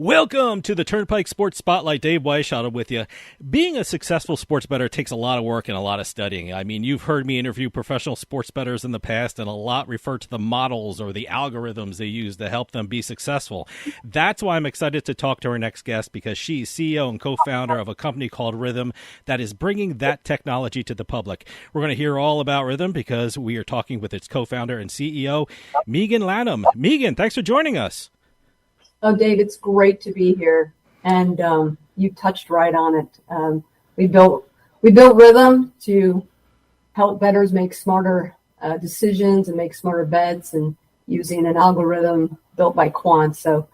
Welcome to the Turnpike Sports Spotlight. Dave Weishaupt with you. Being a successful sports bettor takes a lot of work and a lot of studying. I mean, you've heard me interview professional sports bettors in the past, and a lot refer to the models or the algorithms they use to help them be successful. That's why I'm excited to talk to our next guest, because she's CEO and co-founder of a company called Rithmm that is bringing that technology to the public. We're going to hear all about Rithmm because we are talking with its co-founder and CEO, Megan Lanham. Megan, thanks for joining us. Oh, Dave, it's great to be here, and you touched right on it. We built Rithmm to help bettors make smarter decisions and make smarter bets, and using an algorithm built by quants. So,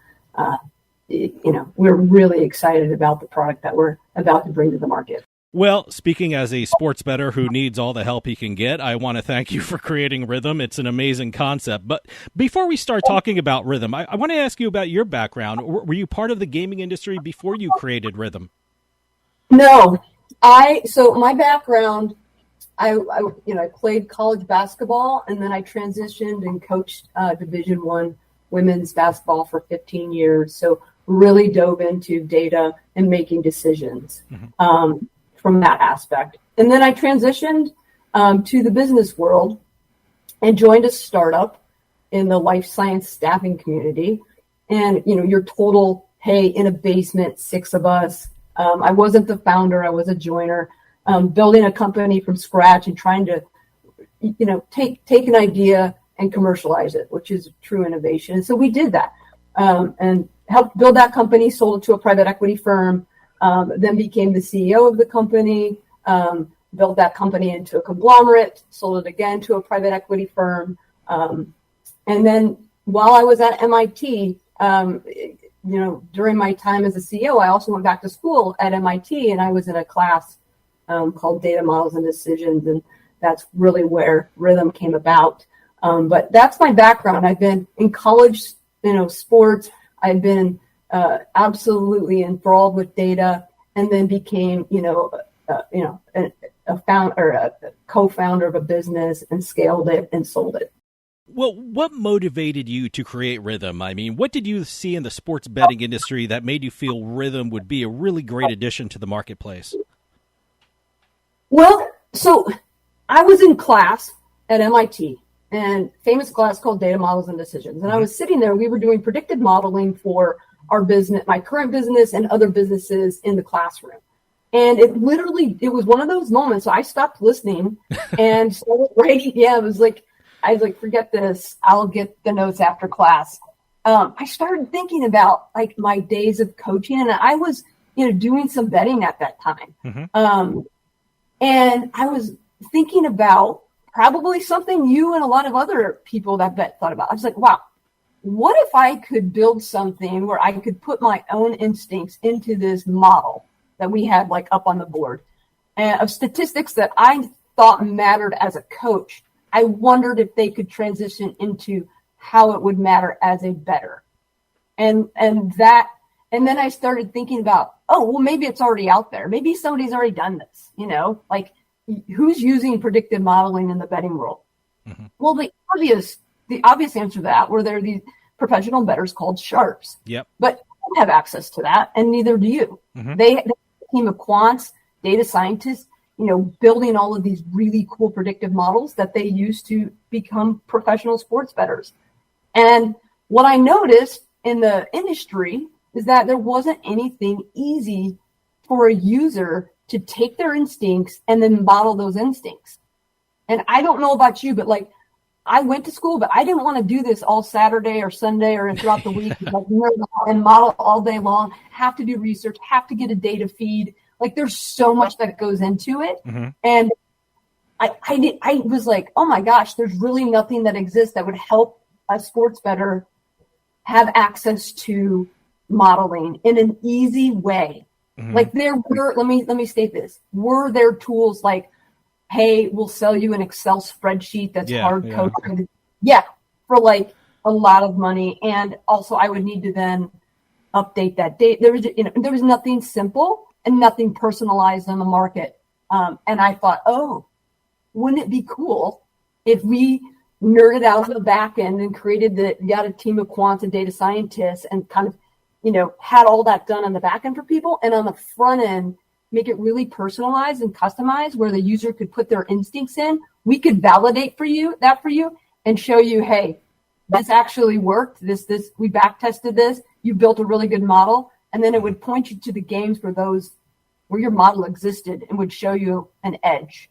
we're really excited about the product that we're about to bring to the market. Well, speaking as a sports bettor who needs all the help he can get, I want to thank you for creating Rithmm. It's an amazing concept. But before we start talking about Rithmm, I want to ask you about your background. Were you part of the gaming industry before you created Rithmm? No, so my background, I played college basketball, and then I transitioned and coached Division I women's basketball for 15 years. So really dove into data and making decisions. Mm-hmm. From that aspect. And then I transitioned to the business world and joined a startup in the life science staffing community. And, your total, hey, in a basement, 6 of us. I wasn't the founder. I was a joiner, building a company from scratch and trying to, take an idea and commercialize it, which is true innovation. And so we did that and helped build that company, sold it to a private equity firm. Then became the CEO of the company, built that company into a conglomerate, sold it again to a private equity firm. And then while I was at MIT, during my time as a CEO, I also went back to school at MIT, and I was in a class called Data Models and Decisions, and that's really where Rithmm came about. But that's my background. I've been in college, sports. I've been absolutely enthralled with data, and then became, a co-founder of a business and scaled it and sold it. Well, what motivated you to create Rithmm? I mean, what did you see in the sports betting industry that made you feel Rithmm would be a really great addition to the marketplace? Well, so I was in class at MIT, and famous class called Data Models and Decisions. And I was sitting there, we were doing predictive modeling for our business, my current business and other businesses in the classroom. And it was one of those moments. So I stopped listening and started writing. Yeah, I was like, forget this. I'll get the notes after class. I started thinking about like my days of coaching, and I was, doing some betting at that time. Mm-hmm. And I was thinking about probably something you and a lot of other people that bet thought about. I was like, wow, what if I could build something where I could put my own instincts into this model that we had like up on the board of statistics that I thought mattered as a coach? I wondered if they could transition into how it would matter as a bettor. And then I started thinking about, maybe it's already out there. Maybe somebody's already done this, like who's using predictive modeling in the betting world? Mm-hmm. Well, the obvious answer to that were there these professional bettors called sharps. Yep. But I don't have access to that, and neither do you. Mm-hmm. They have a team of quants, data scientists, building all of these really cool predictive models that they use to become professional sports bettors. And what I noticed in the industry is that there wasn't anything easy for a user to take their instincts and then model those instincts. And I don't know about you, but like, I went to school, but I didn't want to do this all Saturday or Sunday or throughout the week and model all day long, have to do research, have to get a data feed. Like there's so much that goes into it. Mm-hmm. And I was like, oh my gosh, there's really nothing that exists that would help a sports bettor have access to modeling in an easy way. Mm-hmm. Like let me state this. Were there tools like, hey, we'll sell you an Excel spreadsheet that's hard coded. Yeah, for like a lot of money. And also I would need to then update that date. There was nothing simple and nothing personalized on the market. And I thought, wouldn't it be cool if we nerded out on the back end and got a team of quants and data scientists and kind of had all that done on the back end for people, and on the front end, make it really personalized and customized where the user could put their instincts in. We could validate for you and show you, hey, this actually worked. We back tested this. You built a really good model. And then it would point you to the games where your model existed and would show you an edge.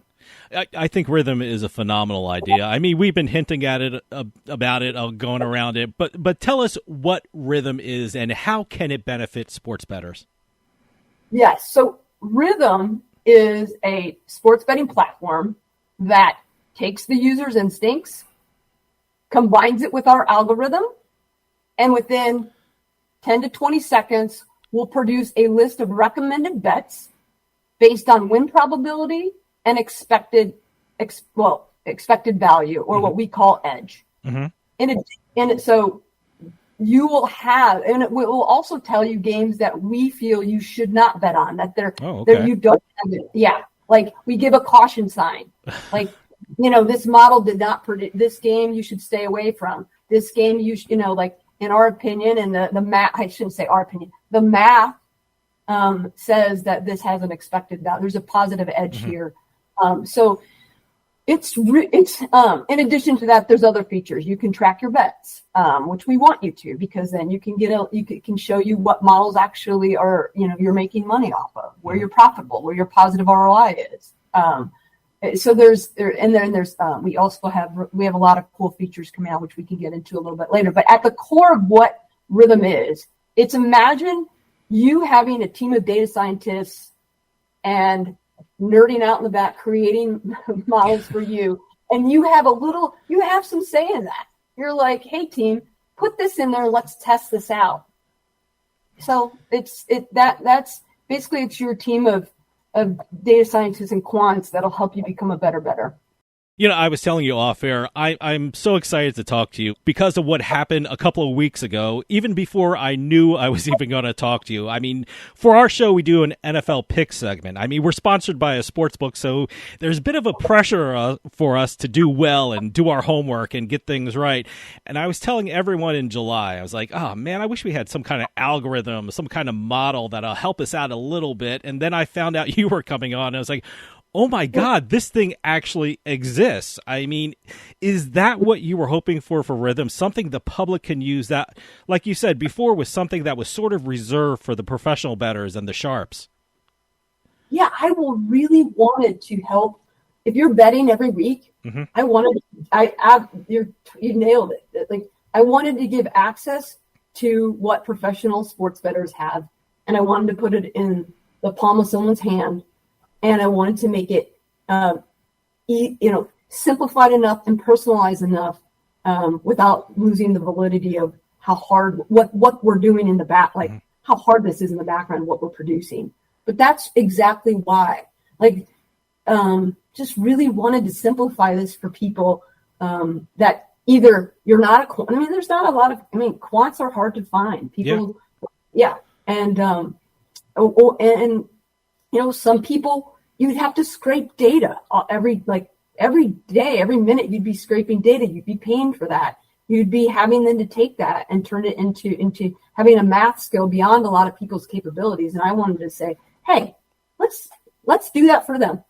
I think Rithmm is a phenomenal idea. I mean, we've been hinting at it, about it, going around it, but tell us what Rithmm is and how can it benefit sports bettors? Yes. So Rithmm is a sports betting platform that takes the user's instincts, combines it with our algorithm, and within 10 to 20 seconds, we'll produce a list of recommended bets based on win probability and expected value, or what we call edge. Mm-hmm. So you will have, and it will also tell you games that we feel you should not bet on, that you don't have it. Yeah. Like we give a caution sign, like, this model did not predict this game. You should stay away from this game. Like in our opinion, and the math, I shouldn't say our opinion, the math says that this has an expected value. There's a positive edge here. So it's in addition to that, there's other features. You can track your bets, which we want you to, because then you can show you what models actually are, you're making money off of, where you're profitable, where your positive ROI is. So we also have a lot of cool features coming out, which we can get into a little bit later. But at the core of what Rithmm is, it's imagine you having a team of data scientists and nerding out in the back, creating models for you. And you have some say in that. You're like, hey team, put this in there. Let's test this out. So that's basically, it's your team of data scientists and quants that'll help you become a better. I was telling you off air, I'm so excited to talk to you because of what happened a couple of weeks ago, even before I knew I was even going to talk to you. I mean, for our show, we do an NFL pick segment. I mean, we're sponsored by a sports book, so there's a bit of a pressure for us to do well and do our homework and get things right. And I was telling everyone in July, I was like, oh man, I wish we had some kind of algorithm, some kind of model that'll help us out a little bit. And then I found out you were coming on, and I was like, oh my God, this thing actually exists. I mean, is that what you were hoping for Rithmm? Something the public can use that, like you said before, was something that was sort of reserved for the professional bettors and the sharps? Yeah, I really wanted to help. If you're betting every week, mm-hmm. You nailed it. Like, I wanted to give access to what professional sports bettors have, and I wanted to put it in the palm of someone's hand. And I wanted to make it, simplified enough and personalized enough without losing the validity of how hard, what we're doing in the back, like how hard this is in the background, what we're producing. But that's exactly why, just really wanted to simplify this for people that either you're not a quant. I mean, there's not a lot of, quants are hard to find. People, yeah. And some people, you'd have to scrape data every day, every minute you'd be scraping data. You'd be paying for that. You'd be having them to take that and turn it into having a math skill beyond a lot of people's capabilities. And I wanted to say, hey, let's do that for them.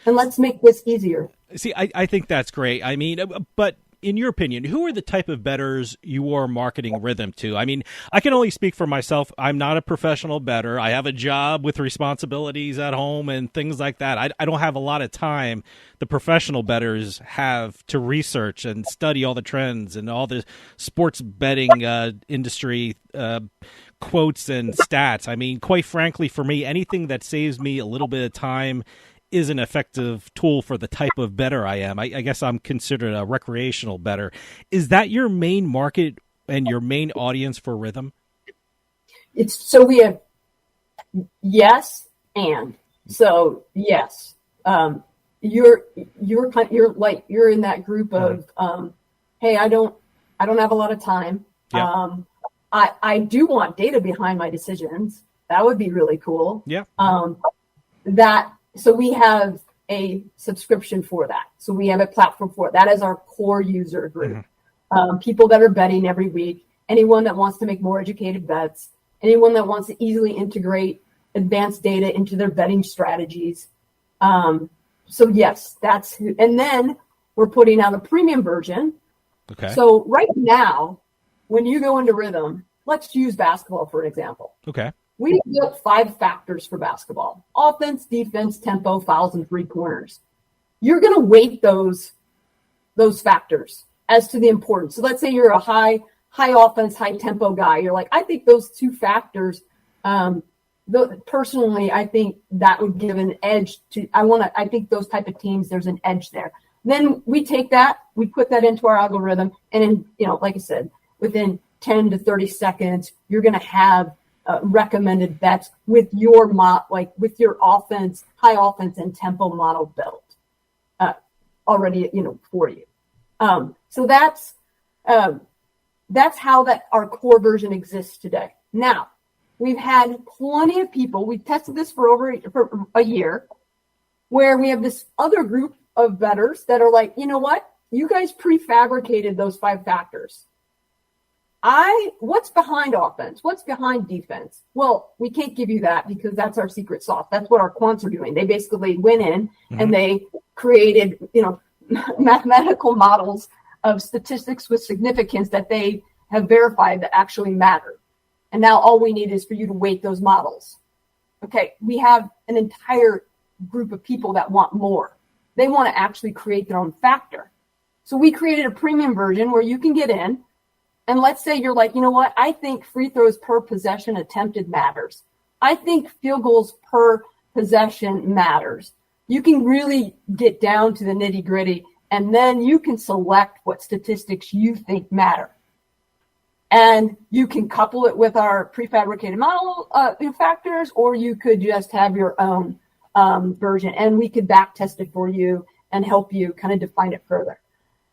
And let's make this easier. See, I think that's great. I mean, but in your opinion, who are the type of bettors you are marketing Rithmm to? I mean, I can only speak for myself. I'm not a professional bettor. I have a job with responsibilities at home and things like that. I don't have a lot of time the professional bettors have to research and study all the trends and all the sports betting industry quotes and stats. I mean, quite frankly, for me, anything that saves me a little bit of time is an effective tool for the type of bettor I am. I guess I'm considered a recreational bettor. Is that your main market and your main audience for Rithmm? So we have yes and. So yes, you're in that group of hey, I don't have a lot of time. Yeah. I do want data behind my decisions. That would be really cool. Yeah. So we have a subscription for that. So we have a platform for it. That is our core user group. Mm-hmm. People that are betting every week, anyone that wants to make more educated bets. anyone that wants to easily integrate advanced data into their betting strategies. So yes, and then we're putting out a premium version. Okay. So right now, when you go into Rithmm, let's use basketball for an example. Okay. We built 5 factors for basketball: offense, defense, tempo, fouls, and 3-pointers. You're going to weight those factors as to the importance. So let's say you're a high offense, high tempo guy. You're like, I think those 2 factors, personally, I think that would give an edge to, I think those type of teams, there's an edge there. Then we take that, we put that into our algorithm, and in, like I said, within 10 to 30 seconds, you're going to have recommended bets with your with your offense, high offense and tempo model built already, for you. So that's how our core version exists today. Now, we've had plenty of people. We've tested this for a year, where we have this other group of bettors that are like, you know what? You guys prefabricated those 5 factors. What's behind offense? What's behind defense? Well, we can't give you that because that's our secret sauce. That's what our quants are doing. They basically went in and they created, mathematical models of statistics with significance that they have verified that actually matter. And now all we need is for you to weight those models. Okay, we have an entire group of people that want more. They want to actually create their own factor. So we created a premium version where you can get in, and let's say you're like, you know what? I think free throws per possession attempted matters. I think field goals per possession matters. You can really get down to the nitty gritty, and then you can select what statistics you think matter. And you can couple it with our prefabricated model factors, or you could just have your own version, and we could back test it for you and help you kind of define it further.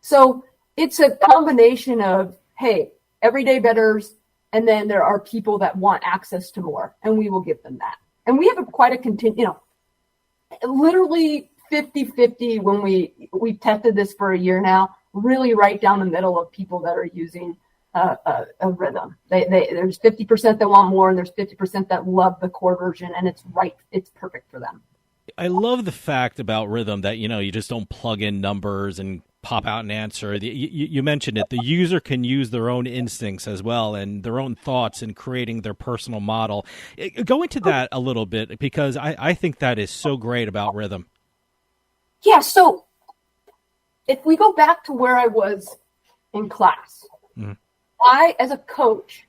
So it's a combination of, hey, everyday bettors, and then there are people that want access to more, and we will give them that. And we have literally 50-50 when we've tested this for a year now, really right down the middle of people that are using a Rithmm. There's 50% that want more, and there's 50% that love the core version, and it's perfect for them. I love the fact about Rithmm that, you just don't plug in numbers and pop out an answer. You mentioned it. The user can use their own instincts as well and their own thoughts in creating their personal model. Go into that a little bit, because I think that is so great about Rithmm. Yeah, so if we go back to where I was in class, I, as a coach,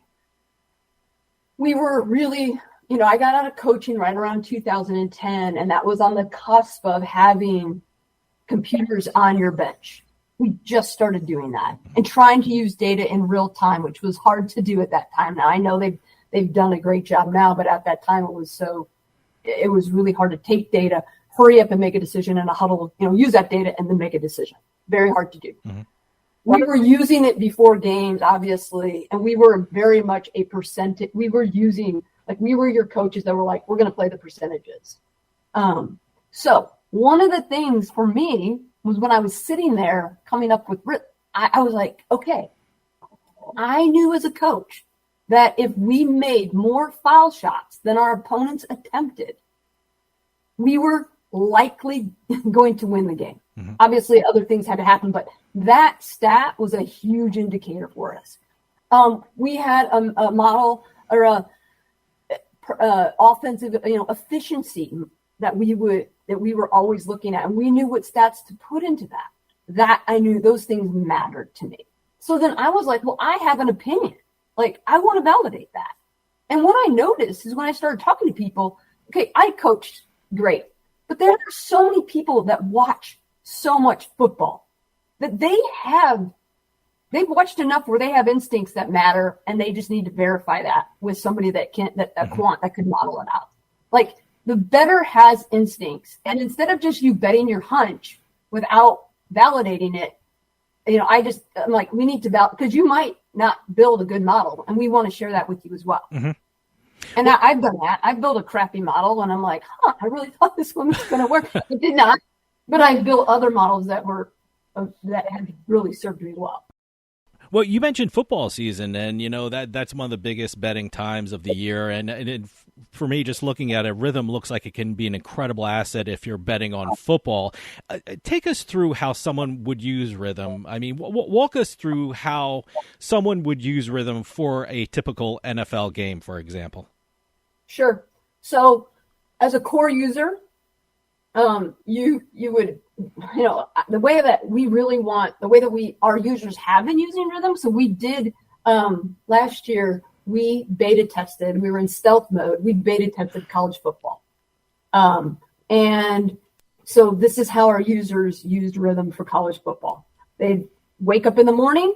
we were really, I got out of coaching right around 2010, and that was on the cusp of having computers on your bench. We just started doing that and trying to use data in real time, which was hard to do at that time. Now, I know they've done a great job now, but at that time it was really hard to take data, hurry up and make a decision in a huddle, use that data and then make a decision. Very hard to do. Mm-hmm. We were using it before games, obviously, and we were very much a percentage. We were your coaches that were like, we're going to play the percentages. So one of the things for me was when I was sitting there coming up with Rithmm, I was like, okay, I knew as a coach that if we made more foul shots than our opponents attempted, we were likely going to win the game. Mm-hmm. Obviously, other things had to happen, but that stat was a huge indicator for us. We had a model or a offensive, efficiency that we were always looking at, and we knew what stats to put into that. That I knew those things mattered to me. So then I was like, well, I have an opinion. Like, I want to validate that. And what I noticed is when I started talking to people, okay, I coached great, but there are so many people that watch so much football that they've watched enough where they have instincts that matter, and they just need to verify that with somebody a quant that could model it out. Like, the bettor has instincts, and instead of just you betting your hunch without validating it, I'm like, we need to because you might not build a good model, and we want to share that with you as well. Mm-hmm. And I've done that. I've built a crappy model, and I'm like, I really thought this one was going to work. It did not. But I've built other models that had really served me well. Well, you mentioned football season, and that's one of the biggest betting times of the year. And for me, just looking at it, Rithmm looks like it can be an incredible asset if you're betting on football. Take us through how someone would use Rithmm. I mean, walk us through how someone would use Rithmm for a typical NFL game, for example. Sure. So, as a core user, you would, the way that our users have been using Rithmm. So we did last year, we beta tested, we were in stealth mode. We beta tested college football. And so this is how our users used Rithmm for college football. They'd wake up in the morning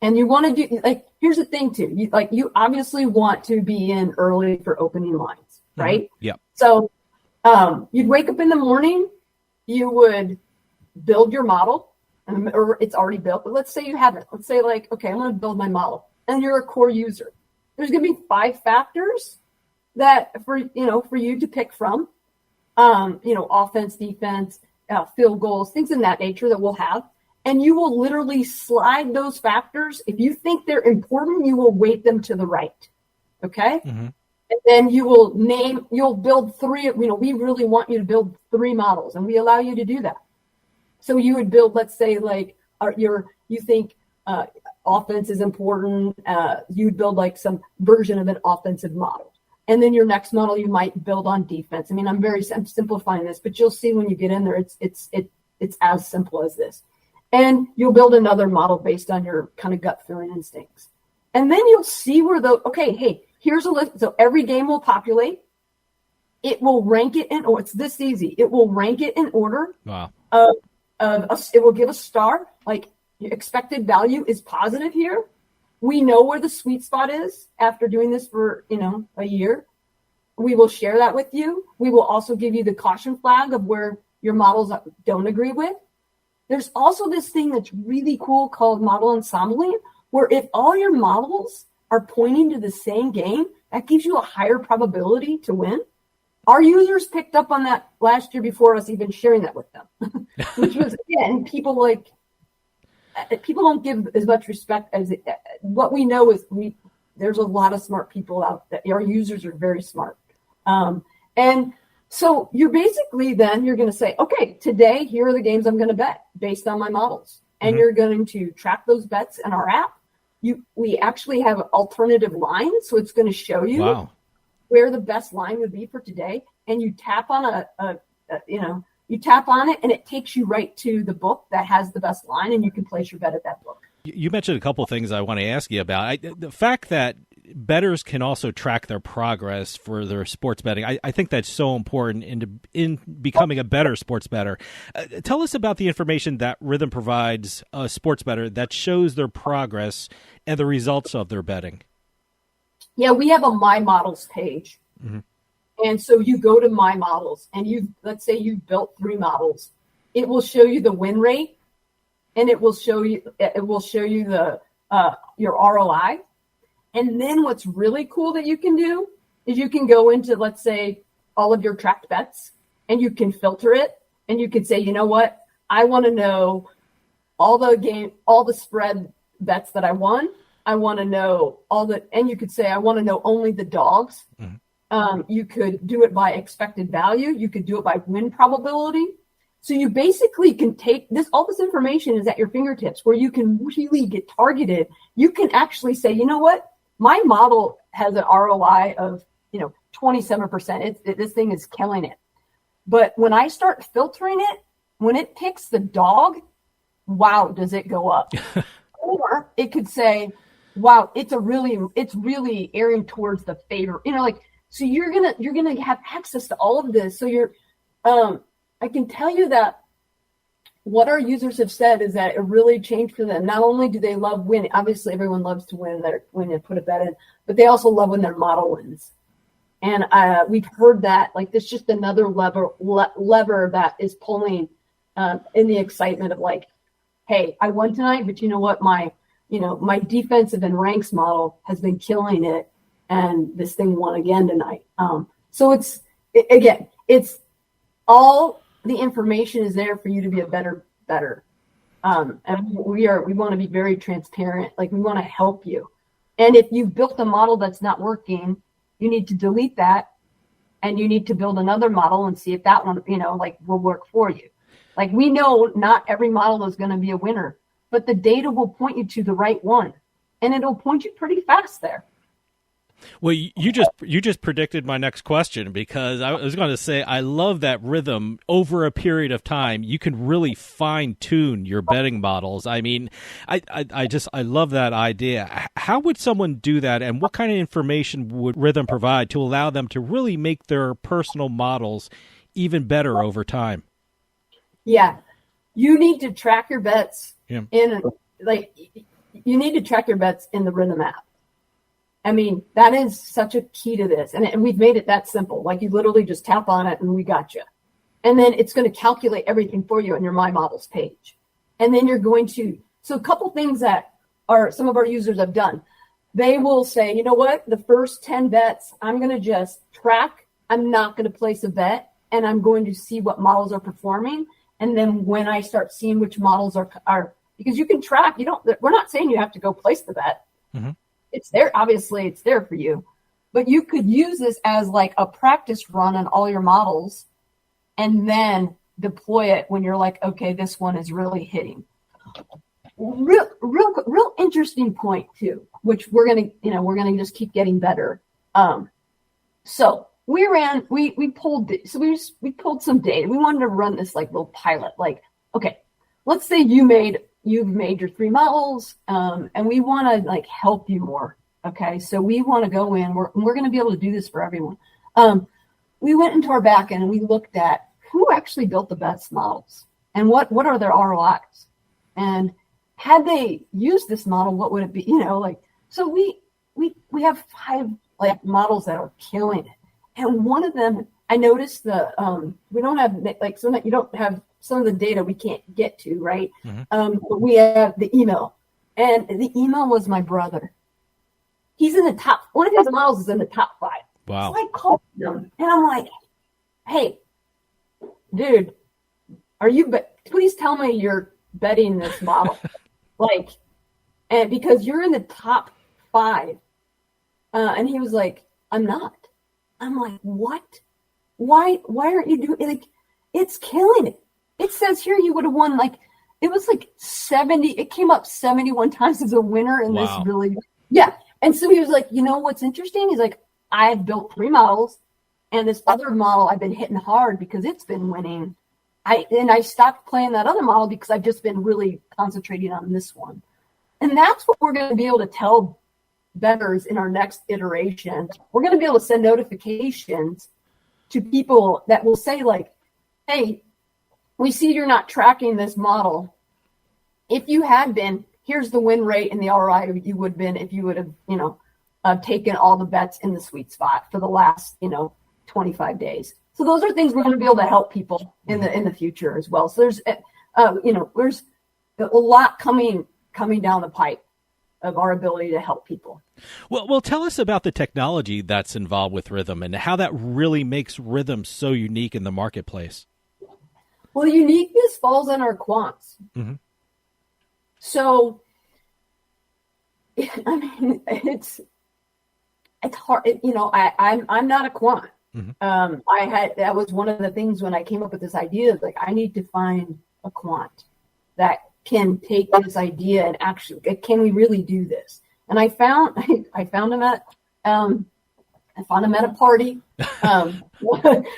and you want to do, here's the thing too. You obviously want to be in early for opening lines, right? Mm-hmm. Yeah. So you'd wake up in the morning, you would build your model, or it's already built, but let's say you haven't. Let's say okay, I'm going to build my model, and you're a core user. There's going to be 5 factors that for you to pick from, offense, defense, field goals, things in that nature that we'll have. And you will literally slide those factors. If you think they're important, you will weight them to the right. Okay. Mm-hmm. And then you'll build 3, we really want you to build 3 models, and we allow you to do that. So you would build, let's say you think offense is important. You'd build some version of an offensive model. And then your next model, you might build on defense. I mean, I'm simplifying this, but you'll see when you get in there, it's as simple as this. And you'll build another model based on your kind of gut feeling instincts. And then you'll see where here's a list. So every game will populate. It will rank it in, it's this easy. It will rank it in order. Wow. It will give a star, expected value is positive here. We know where the sweet spot is after doing this for, a year. We will share that with you. We will also give you the caution flag of where your models don't agree with. There's also this thing that's really cool called model ensembling, where if all your models are pointing to the same game, that gives you a higher probability to win. Our users picked up on that last year before us even sharing that with them, which was, again, people don't give as much respect as what we know is there's a lot of smart people out there. Our users are very smart. And so you're basically you're going to say, okay, today, here are the games I'm going to bet based on my models. And you're going to track those bets in our app. We actually have alternative lines. So it's going to show you where the best line would be for today. And you tap on you tap on it and it takes you right to the book that has the best line, and you can place your bet at that book. You mentioned a couple of things I want to ask you about. The fact that bettors can also track their progress for their sports betting, I think that's so important in becoming a better sports bettor. Tell us about the information that Rithmm provides a sports bettor that shows their progress and the results of their betting. Yeah, we have a My Models page. Mm-hmm. And so you go to My Models, and let's say you've built 3 models. It will show you the win rate, and it will show you the your ROI. And then what's really cool that you can do is you can go into, let's say, all of your tracked bets, and you can filter it, and you can say, you know what, I want to know all the spread bets that I won. I want to know and you could say, I want to know only the dogs. Mm-hmm. You could do it by expected value. You could do it by win probability. So you basically can take this, all this information is at your fingertips where you can really get targeted. You can actually say, you know what? My model has an ROI of, 27%. This thing is killing it. But when I start filtering it, when it picks the dog, wow, does it go up? Or it could say, wow, it's really erring towards the favor. So you're gonna have access to all of this. So I can tell you that what our users have said is that it really changed for them. Not only do they love winning, obviously everyone loves to win when they put a bet in, but they also love when their model wins. And we've heard that this just another lever that is pulling in the excitement of hey, I won tonight, but you know what? My defensive and ranks model has been killing it, and this thing won again tonight. So it's all the information is there for you to be a better. And we want to be very transparent. Like, we want to help you. And if you've built a model that's not working, you need to delete that, and you need to build another model and see if that one, will work for you. Like, we know not every model is going to be a winner, but the data will point you to the right one, and it'll point you pretty fast there. Well, you just predicted my next question, because I was going to say, I love that Rithmm, over a period of time, you can really fine tune your betting models. I mean, I love that idea. How would someone do that, and what kind of information would Rithmm provide to allow them to really make their personal models even better over time? Yeah, you need to track your bets Yeah. You need to track your bets in the Rithmm app. I mean, that is such a key to this. And we've made it that simple. Like, you literally just tap on it and we got you. And then it's going to calculate everything for you on your My Models page. And then you're going to, so a couple things that some of our users have done. They will say, you know what, the first 10 bets, I'm going to just track. I'm not going to place a bet, and I'm going to see what models are performing. And then when I start seeing which models are because you can track, we're not saying you have to go place the bet. Mm-hmm. It's there. Obviously, it's there for you, but you could use this as like a practice run on all your models, and then deploy it when you're like, okay, this one is really hitting. Real interesting point too, which we're gonna just keep getting better. So we pulled some data. We wanted to run this like little pilot. Like, okay, let's say you've made your 3 models, and we want to like help you more. Okay, so we want to go in. We're going to be able to do this for everyone. We went into our back end and we looked at who actually built the best models and what are their ROIs, and had they used this model, what would it be? So we have 5 like models that are killing it, and one of them, I noticed we don't have like some that you don't have. Some of the data we can't get to, right? Mm-hmm. But we have the email, and the email was my brother. He's in the top. One of his models is in the top 5. Wow! So I called him, and I'm like, "Hey, dude, please tell me you're betting this model, and because you're in the top 5." And he was like, "I'm not." I'm like, "What? Why aren't you doing like? It's killing it." It says here you would have won it was like 70. It came up 71 times as a winner in this really. Yeah. And so he was like, what's interesting? He's like, I've built 3 models, and this other model I've been hitting hard because it's been winning. I stopped playing that other model because I've just been really concentrating on this one. And that's what we're going to be able to tell bettors in our next iteration. We're going to be able to send notifications to people that will say like, hey, we see you're not tracking this model. If you had been, here's the win rate and the ROI you would have been if you would have, taken all the bets in the sweet spot for the last, 25 days. So those are things we're going to be able to help people in the future as well. So there's a lot coming down the pipe of our ability to help people. Well, tell us about the technology that's involved with Rithmm and how that really makes Rithmm so unique in the marketplace. Well, the uniqueness falls on our quants. Mm-hmm. So, I mean, it's hard. I'm not a quant. Mm-hmm. That was one of the things when I came up with this idea. Like, I need to find a quant that can take this idea and actually, can we really do this? And I found him at a party.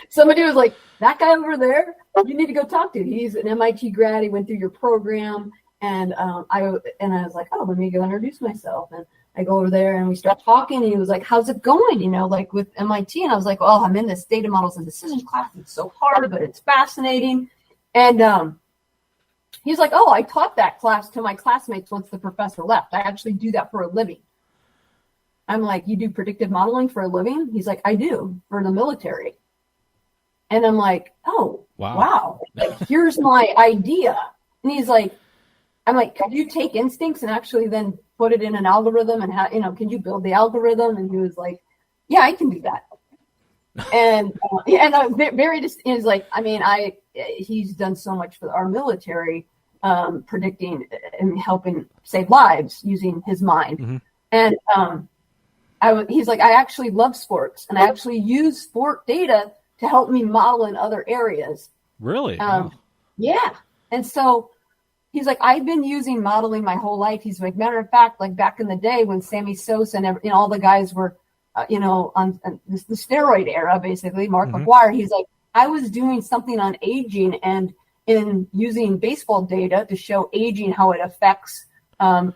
Somebody was like, that guy over there, you need to go talk to. He's an MIT grad. He went through your program. And I was like, oh, let me go introduce myself. And I go over there and we start talking. And he was like, how's it going? Like with MIT. And I was like, well, I'm in this data models and decisions class. It's so hard, but it's fascinating. And he's like, oh, I taught that class to my classmates once the professor left. I actually do that for a living. I'm like, you do predictive modeling for a living? He's like, I do, for the military. And I'm like, oh, wow. Like, here's my idea. And he's like, I'm like, could you take instincts and actually then put it in an algorithm and can you build the algorithm? And he was like, yeah, I can do that. And I'm very he's like, I mean, he's done so much for our military. predicting and helping save lives using his mind. Mm-hmm. And he's like, I actually love sports, and I actually use sport data to help me model in other areas. Really? Wow. Yeah. And so he's like, I've been using modeling my whole life. He's like, matter of fact, like back in the day when Sammy Sosa and all the guys were, on the steroid era, basically, Mark McGwire, he's like, I was doing something on aging and in using baseball data to show aging, how it affects, a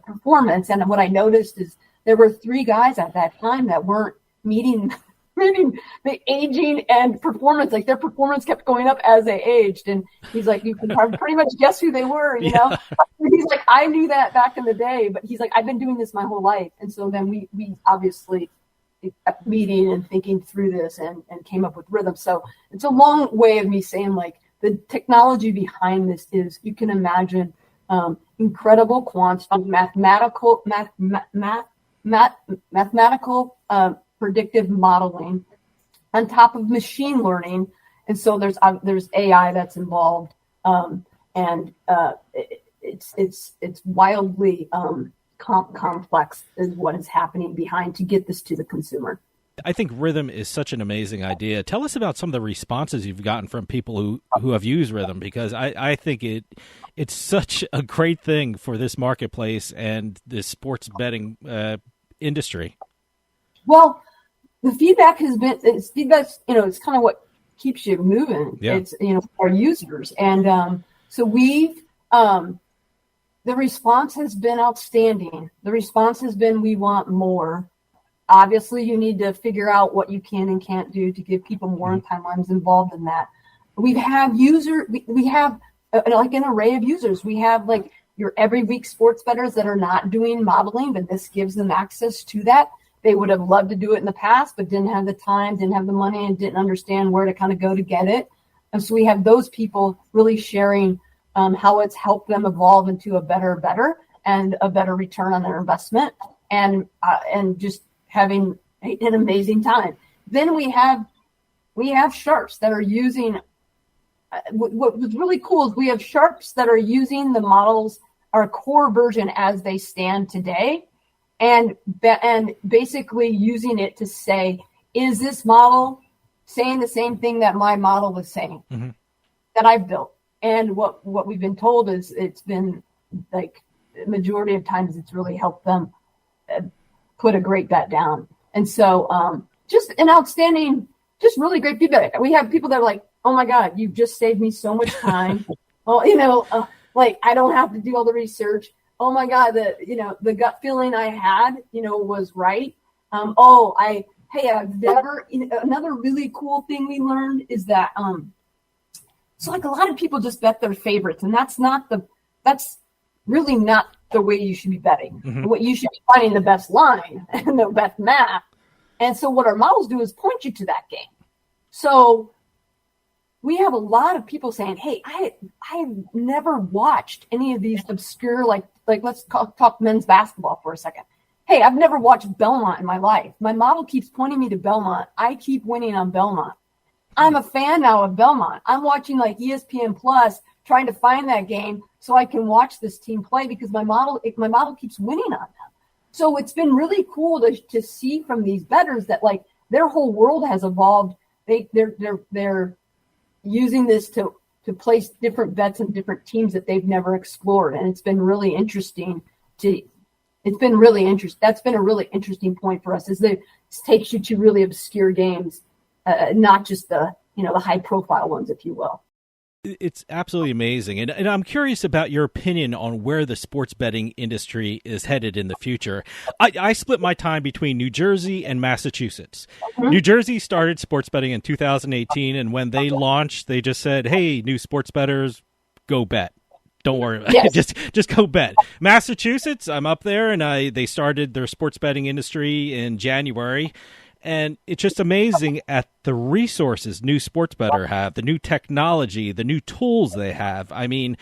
performance. And what I noticed is there were 3 guys at that time that weren't meeting the aging and performance. Like their performance kept going up as they aged. And he's like, you can pretty much guess who they were, you know? He's like, I knew that back in the day, but he's like, I've been doing this my whole life. And so then we obviously kept meeting and thinking through this and came up with Rithmm. So it's a long way of me saying, like, the technology behind this is, you can imagine incredible quantitative mathematical predictive modeling on top of machine learning. And so there's AI that's involved, and it's wildly complex is what is happening behind to get this to the consumer. I think Rithmm is such an amazing idea. Tell us about some of the responses you've gotten from people who have used Rithmm, because I think it's such a great thing for this marketplace and this sports betting industry. Well, the feedback has been, it's kind of what keeps you moving. Yeah. It's, our users. And so the response has been outstanding. The response has been, we want more. Obviously, you need to figure out what you can and can't do to give people more timelines involved in that. We have we have like an array of users. We have like your every week sports bettors that are not doing modeling, but this gives them access to that. They would have loved to do it in the past, but didn't have the time, didn't have the money, and didn't understand where to kind of go to get it. And so we have those people really sharing how it's helped them evolve into a better and a better return on their investment, and just having an amazing time. Then we have sharps that are using. What was really cool is we have sharps that are using the models, our core version as they stand today, and basically using it to say, is this model saying the same thing that my model was saying that I've built? And what we've been told is it's been like the majority of times it's really helped them put a great bet down. And so just an outstanding, just really great feedback. We have people that are like, oh my God, you've just saved me so much time. Well, like I don't have to do all the research. Oh my God, the gut feeling I had, was right. I've never, another really cool thing we learned is that, so like a lot of people just bet their favorites, and that's really not the way you should be betting. What you should be finding the best line and the best math. And so what our models do is point you to that game. So we have a lot of people saying, hey, I've never watched any of these obscure, like let's talk men's basketball for a second. Hey, I've never watched Belmont in my life. My model keeps pointing me to Belmont. I keep winning on Belmont. I'm a fan now of Belmont. I'm watching like ESPN Plus, trying to find that game so I can watch this team play because my model keeps winning on them. So it's been really cool to see from these bettors that like their whole world has evolved. They're using this to place different bets in different teams that they've never explored, and it's been really interesting. That's been a really interesting point for us. Is that it takes you to really obscure games. Not just the high profile ones, if you will. It's absolutely amazing. And I'm curious about your opinion on where the sports betting industry is headed in the future. I split my time between New Jersey and Massachusetts. New Jersey started sports betting in 2018, and when they launched, they just said, hey, new sports bettors, go bet. Don't worry about it. Just go bet. Massachusetts, I'm up there, and they started their sports betting industry in January. And it's just amazing at the resources new sports bettor have, the new technology, the new tools they have. I mean,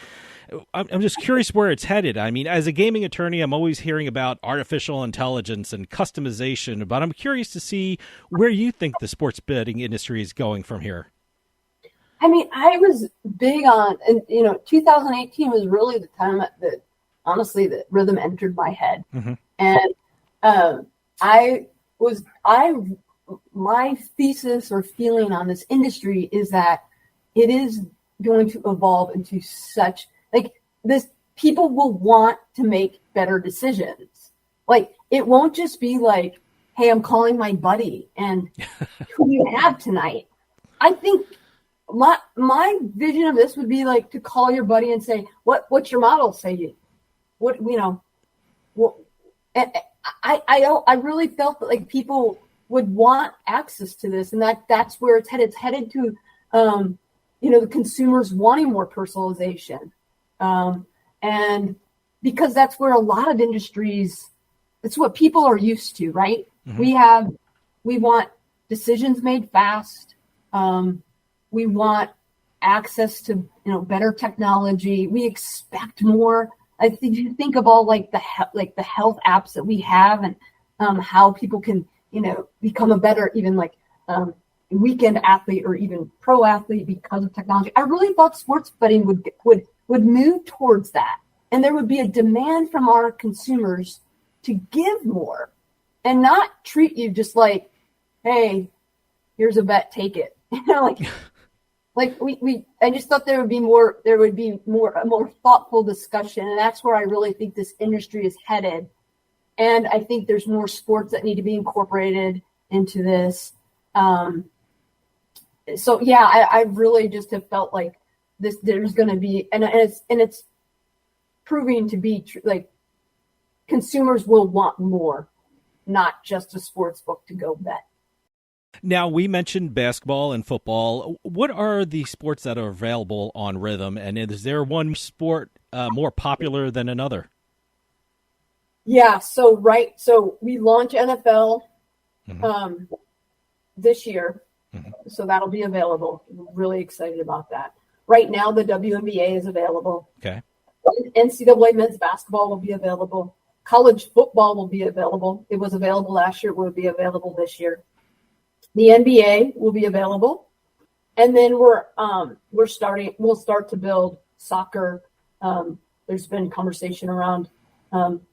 I'm just curious where it's headed. I mean, as a gaming attorney, I'm always hearing about artificial intelligence and customization, but I'm curious to see where you think the sports betting industry is going from here. I mean, I was big on, and 2018 was really the time that honestly that Rithmm entered my head, and my thesis or feeling on this industry is that it is going to evolve into such like this. People will want to make better decisions. Like it won't just be like, hey, I'm calling my buddy and who do you have tonight? I think my vision of this would be like to call your buddy and say, what's your model say? And I really felt that like people would want access to this, and that's where it's headed. It's headed to, the consumers wanting more personalization. And because that's where a lot of industries, it's what people are used to, right? We want decisions made fast. We want access to, better technology. We expect more. I think you think of all like the health apps that we have and how people can, become a better, even like weekend athlete or even pro athlete because of technology. I really thought sports betting would move towards that. And there would be a demand from our consumers to give more and not treat you just like, hey, here's a bet, take it. I just thought there would be a more thoughtful discussion. And that's where I really think this industry is headed. And I think there's more sports that need to be incorporated into this. So yeah, I really just have felt like there's going to be, and it's proving to be true. Like consumers will want more, not just a sports book to go bet. Now, we mentioned basketball and football. What are the sports that are available on Rithmm, and is there one sport more popular than another? Yeah, so we launch NFL this year, so that'll be available. I'm really excited about that. Right now, the WNBA is available. Okay. NCAA men's basketball will be available. College football will be available. It was available last year. It will be available this year. The NBA will be available, and then we'll start to build soccer. There's been conversation around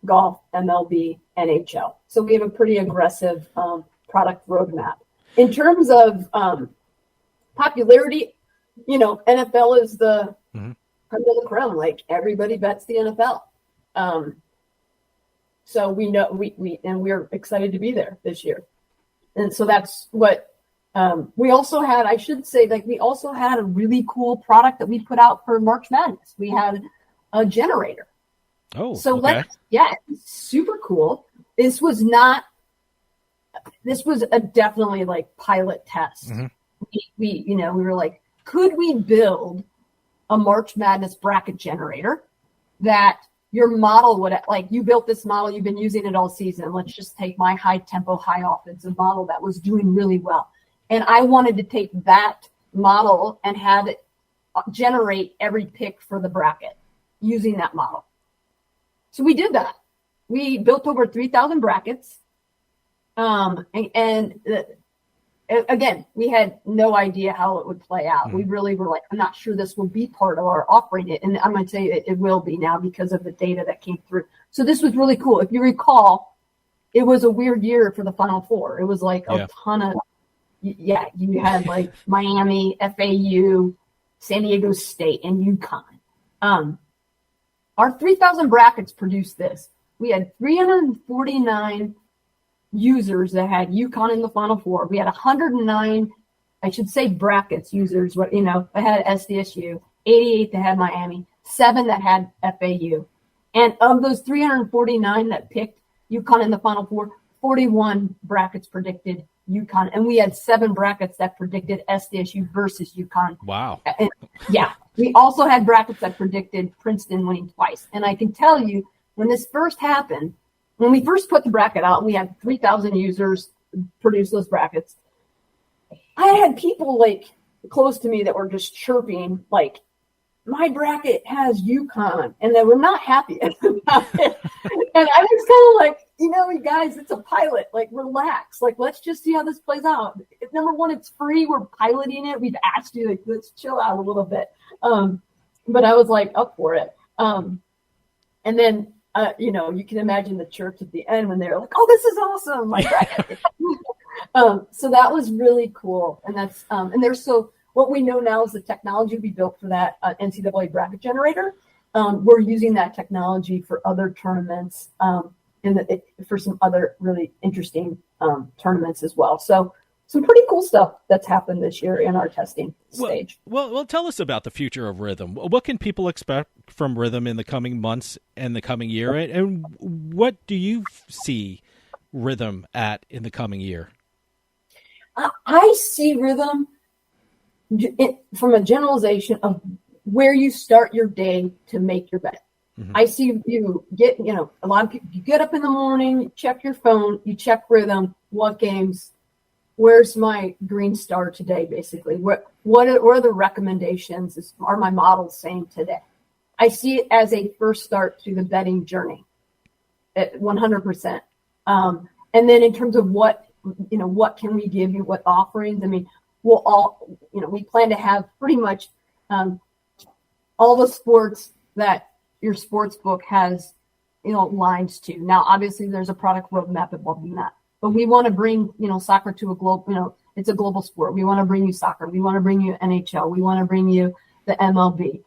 golf, MLB, NHL. So we have a pretty aggressive product roadmap. In terms of popularity, NFL is the creme de la creme. Like everybody bets the NFL. So we know we're excited to be there this year. And so that's what we also had. I should say, we also had a really cool product that we put out for March Madness. We had a generator. Oh, so okay. It's super cool. This was a definitely like pilot test. We were like, could we build a March Madness bracket generator that your model would, like, you built this model, you've been using it all season. Let's just take my high tempo, high offensive model that was doing really well. And I wanted to take that model and have it generate every pick for the bracket using that model. So we did that. We built over 3,000 brackets. Again, we had no idea how it would play out. We really were like, I'm not sure this will be part of our offering. And I'm going to tell you, it will be now because of the data that came through. So this was really cool. If you recall, it was a weird year for the Final Four. It was like a ton of, you had like Miami, FAU, San Diego State, and UConn. Our 3,000 brackets produced this. We had 349 users that had UConn in the Final Four. We had 109, I should say, brackets users. That had SDSU, 88 that had Miami, 7 that had FAU, and of those 349 that picked UConn in the Final Four, 41 brackets predicted UConn, and we had 7 brackets that predicted SDSU versus UConn. Wow. And, we also had brackets that predicted Princeton winning twice. And I can tell you, when this first happened, when we first put the bracket out, we had 3,000 users produce those brackets. I had people like close to me that were just chirping, like, my bracket has UConn, and they were not happy about it. And I was kind of like, you guys, it's a pilot. Like, relax. Like, let's just see how this plays out. Number one, it's free. We're piloting it. We've asked you, like, let's chill out a little bit. But I was like up for it. And then, you can imagine the church at the end when they're like, oh, this is awesome. Like, so that was really cool. And that's, what we know now is the technology we built for that NCAA bracket generator. We're using that technology for other tournaments, for some other really interesting tournaments as well. So some pretty cool stuff that's happened this year in our testing stage. Well, tell us about the future of Rithmm. What can people expect from Rithmm in the coming months and the coming year? And what do you see Rithmm at in the coming year? I see Rithmm from a generalization of where you start your day to make your bet. Mm-hmm. I see you get, a lot of people, you get up in the morning, you check your phone, you check Rithmm, what games, where's my green star today, basically? What are the recommendations? Are my models saying today? I see it as a first start to the betting journey at 100%. And then in terms of what can we give you, what offerings? I mean, we plan to have pretty much all the sports that your sports book has, lines to. Now, obviously, there's a product roadmap involved in that. But we want to bring, soccer to a global, it's a global sport. We want to bring you soccer. We want to bring you NHL. We want to bring you the MLB.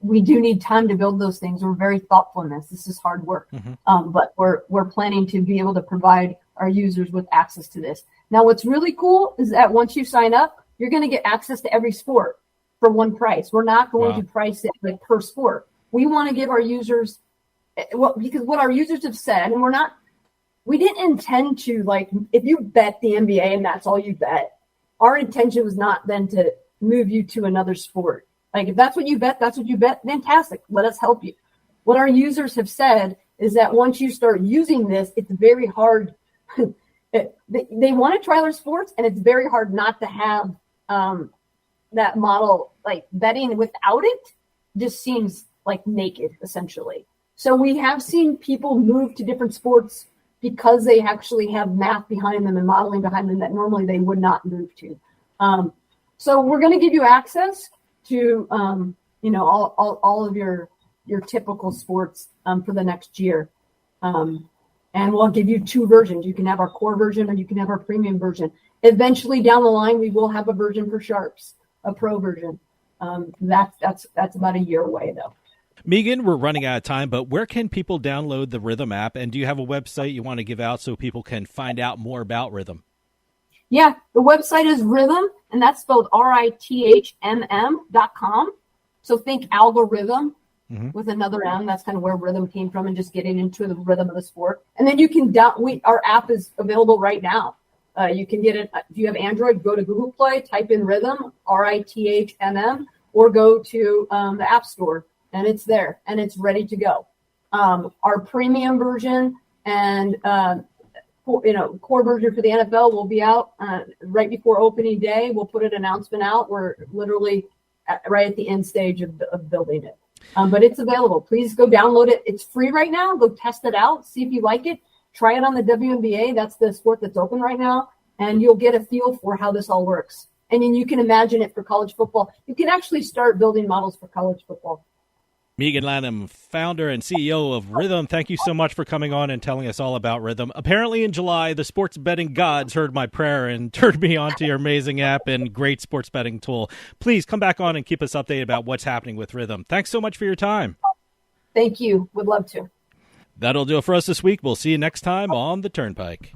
We do need time to build those things. We're very thoughtful in this. This is hard work. Mm-hmm. But we're planning to be able to provide our users with access to this. Now, what's really cool is that once you sign up, you're going to get access to every sport for one price. We're not going to price it like per sport. We want to give our users, because what our users have said, and we didn't intend to, like, if you bet the NBA and that's all you bet, our intention was not then to move you to another sport. Like, if that's what you bet, fantastic. Let us help you. What our users have said is that once you start using this, it's very hard. They want to try their sports, and it's very hard not to have that model, like betting without it just seems like naked, essentially. So we have seen people move to different sports because they actually have math behind them and modeling behind them that normally they would not move to. So we're going to give you access to, all of your typical sports for the next year. And we'll give you two versions. You can have our core version or you can have our premium version. Eventually down the line, we will have a version for Sharps, a pro version. That's about a year away, though. Megan, we're running out of time, but where can people download the Rithmm app? And do you have a website you want to give out so people can find out more about Rithmm? Yeah, the website is Rithmm, and that's spelled RITHMM.com. So think algorithm with another M. That's kind of where Rithmm came from, and just getting into the rhythm of the sport. And then you can our app is available right now. You can get it if you have Android. Go to Google Play, type in Rithmm, RITHMM, or go to the App Store, and it's there and it's ready to go. Our premium version and core version for the NFL will be out right before opening day. We'll put an announcement out. We're literally right at the end stage of building it. But it's available. Please go download it. It's free right now. Go test it out. See if you like it. Try it on the WNBA. That's the sport that's open right now. And you'll get a feel for how this all works. And then you can imagine it for college football. You can actually start building models for college football. Megan Lanham, founder and CEO of Rithmm, thank you so much for coming on and telling us all about Rithmm. Apparently in July, the sports betting gods heard my prayer and turned me on to your amazing app and great sports betting tool. Please come back on and keep us updated about what's happening with Rithmm. Thanks so much for your time. Thank you. Would love to. That'll do it for us this week. We'll see you next time on the Turnpike.